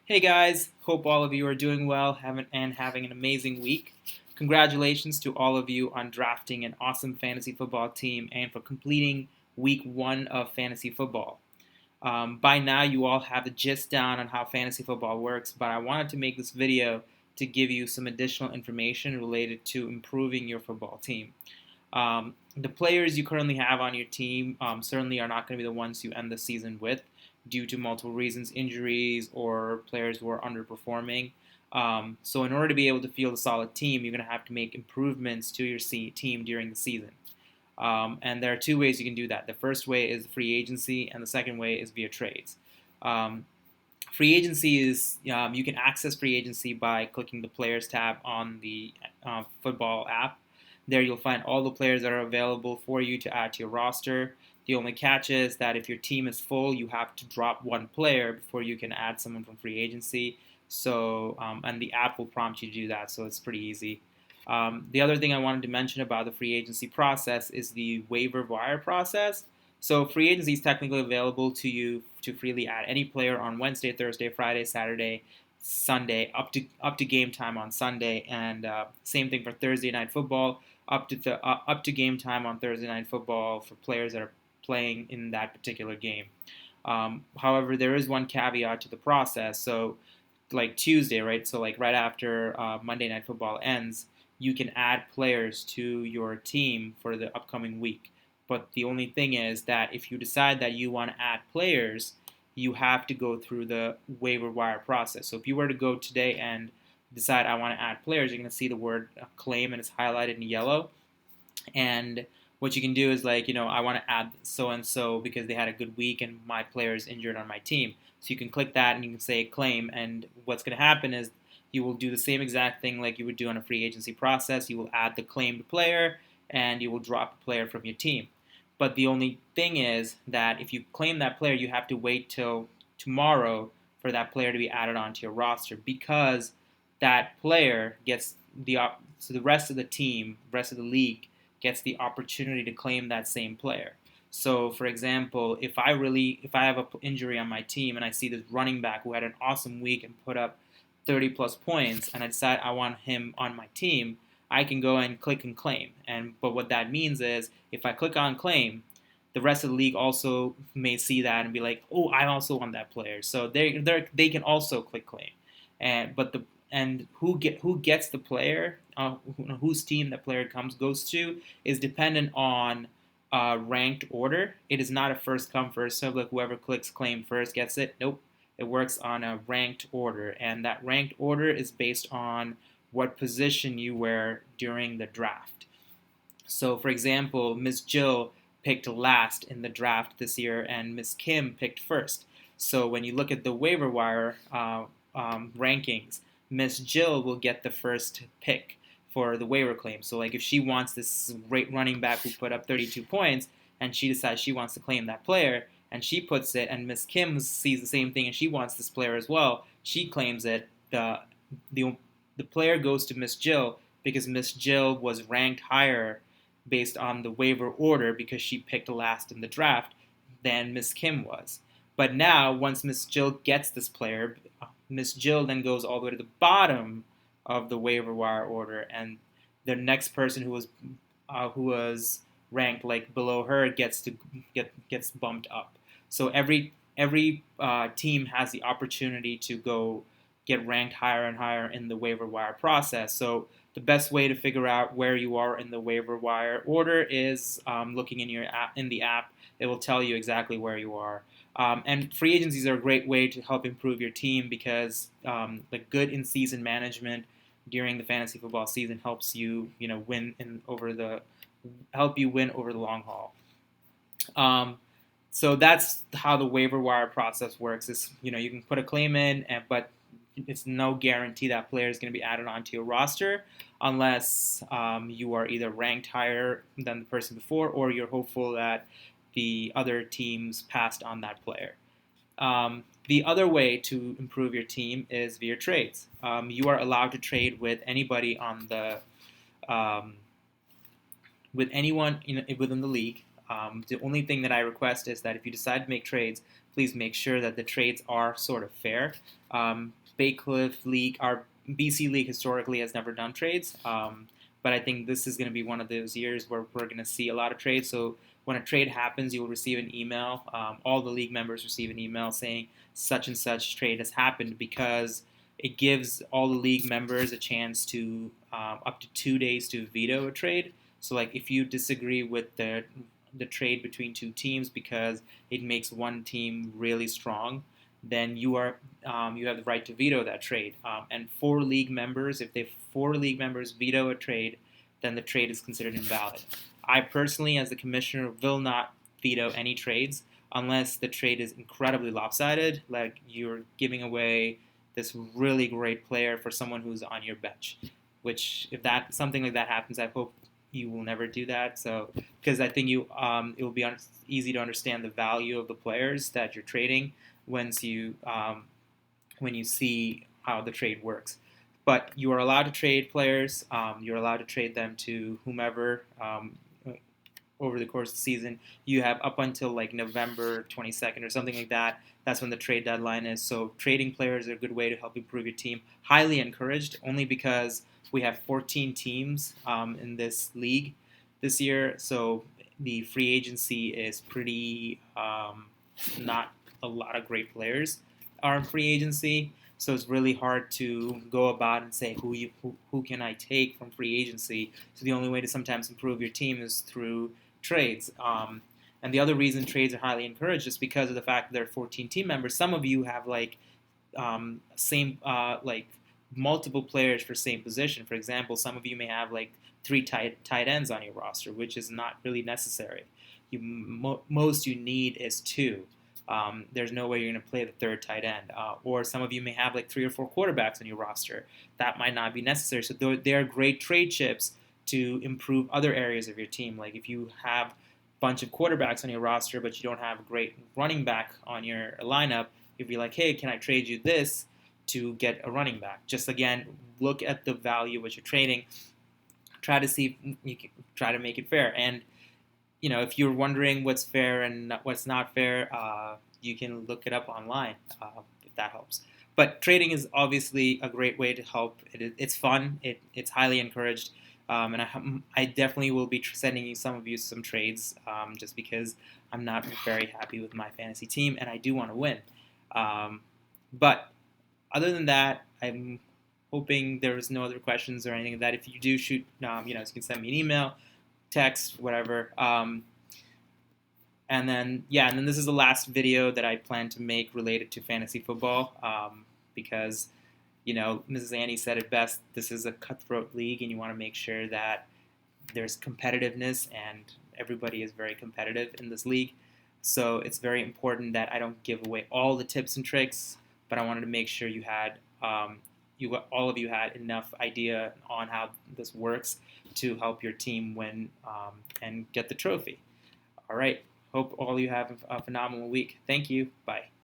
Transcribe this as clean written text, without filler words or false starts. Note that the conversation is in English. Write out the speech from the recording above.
Hey guys, hope all of you are doing well and having an amazing week. Congratulations to all of you on drafting an awesome fantasy football team and for completing week one of fantasy football. By now, you all have the gist down on how fantasy football works, but I wanted to make this video to give you some additional information related to improving your football team. The players you currently have on your team certainly are not going to be the ones you end the season with due to multiple reasons, injuries, or players who are underperforming. So, in order to be able to field a solid team, you're going to have to make improvements to your team during the season. And there are two ways you can do that. The first way is free agency, and the second way is via trades. Um, Free agency is you can access free agency by clicking the players tab on the football app. There you'll find all the players that are available for you to add to your roster. The only catch is that if your team is full, you have to drop one player before you can add someone from free agency. So, and the app will prompt you to do that, so it's pretty easy. The other thing I wanted to mention about the free agency process is the waiver wire process. So free agency is technically available to you to freely add any player on Wednesday, Thursday, Friday, Saturday, Sunday, up to game time on Sunday, and same thing for Thursday night football, up to game time on Thursday night football for players that are playing in that particular game. However, there is one caveat to the process. So, like Tuesday, right? So, like right after Monday Night Football ends, you can add players to your team for the upcoming week. But the only thing is that if you decide that you want to add players, you have to go through the waiver wire process. So, if you were to go today and decide I want to add players, you're going to see the word claim and it's highlighted in yellow. And what you can do is like, I want to add so and so because they had a good week and my player is injured on my team. So you can click that and you can say claim. And what's going to happen is you will do the same exact thing like you would do on a free agency process. You will add the claimed player and you will drop a player from your team. But the only thing is that if you claim that player, you have to wait till tomorrow for that player to be added onto your roster because that player gets so the rest of the team, rest of the league gets the opportunity to claim that same player. So, for example, if I have an injury on my team and I see this running back who had an awesome week and put up 30 plus points, and I decide I want him on my team, I can go and click and claim. But what that means is if I click on claim, the rest of the league also may see that and be like, oh, I also want that player. So they can also click claim, and who gets the player, whose team that player goes to, is dependent on ranked order. It is not a first come first serve like whoever clicks claim first gets it. Nope, it works on a ranked order, and that ranked order is based on what position you were during the draft. So, for example, Miss Jill picked last in the draft this year, and Miss Kim picked first. So, when you look at the waiver wire rankings, Miss Jill will get the first pick for the waiver claim. So, like if she wants this great running back who put up 32 points, and she decides she wants to claim that player, and she puts it, and Miss Kim sees the same thing and she wants this player as well, she claims it. The the player goes to Miss Jill because Miss Jill was ranked higher based on the waiver order because she picked last in the draft than Miss Kim was. But now, once Miss Jill gets this player, Miss Jill then goes all the way to the bottom of the waiver wire order, and the next person who was ranked like below her gets bumped up. So every team has the opportunity to go get ranked higher and higher in the waiver wire process. So the best way to figure out where you are in the waiver wire order is looking in your app, in the app. It will tell you exactly where you are. And free agencies are a great way to help improve your team because the good in-season management during the fantasy football season helps you, help you win over the long haul. So that's how the waiver wire process works. Is you can put a claim in, but it's no guarantee that player is going to be added onto your roster unless you are either ranked higher than the person before or you're hopeful that the other teams passed on that player. The other way to improve your team is via trades. You are allowed to trade with anybody um, with anyone within the league. The only thing that I request is that if you decide to make trades, please make sure that the trades are sort of fair. Bay Cliff League, our BC League historically has never done trades, but I think this is going to be one of those years where we're going to see a lot of trades. So when a trade happens, you'll receive an email. All the league members receive an email saying such and such trade has happened, because it gives all the league members a chance to up to 2 days to veto a trade. So like if you disagree with the trade between two teams because it makes one team really strong, then you have the right to veto that trade. And if 4 league members veto a trade, then the trade is considered invalid. I personally, as the commissioner, will not veto any trades unless the trade is incredibly lopsided, like you're giving away this really great player for someone who's on your bench. Which, if that something like that happens, I hope you will never do that. So, because I think it will be easy to understand the value of the players that you're trading once when you see how the trade works. But you are allowed to trade players. You're allowed to trade them to whomever over the course of the season. You have up until like November 22nd or something like that. That's when the trade deadline is. So trading players are a good way to help improve your team. Highly encouraged, only because we have 14 teams in this league this year. So the free agency is pretty not a lot of great players are in free agency. So it's really hard to go about and say who can I take from free agency. So the only way to sometimes improve your team is through trades. And the other reason trades are highly encouraged is because of the fact that there are 14 team members. Some of you have same multiple players for same position. For example, some of you may have like three tight ends on your roster, which is not really necessary. Most you need is two. There's no way you're going to play the third tight end. Or some of you may have like 3 or 4 quarterbacks on your roster. That might not be necessary. So they are great trade chips to improve other areas of your team. Like if you have a bunch of quarterbacks on your roster, but you don't have a great running back on your lineup, you'd be like, hey, can I trade you this to get a running back? Just again, look at the value of what you're trading. Try to see if you can try to make it fair. And if you're wondering what's fair and what's not fair, you can look it up online if that helps. But trading is obviously a great way to help. It's fun. It's highly encouraged. And I definitely will be sending some of you some trades just because I'm not very happy with my fantasy team and I do want to win. But other than that, I'm hoping there was no other questions or anything like that. If you do shoot, you can send me an email, text, whatever. And then this is the last video that I plan to make related to fantasy football because, Mrs. Annie said it best. This is a cutthroat league, and you want to make sure that there's competitiveness, and everybody is very competitive in this league. So it's very important that I don't give away all the tips and tricks, but I wanted to make sure all of you had enough idea on how this works to help your team win and get the trophy. All right. Hope all of you have a phenomenal week. Thank you. Bye.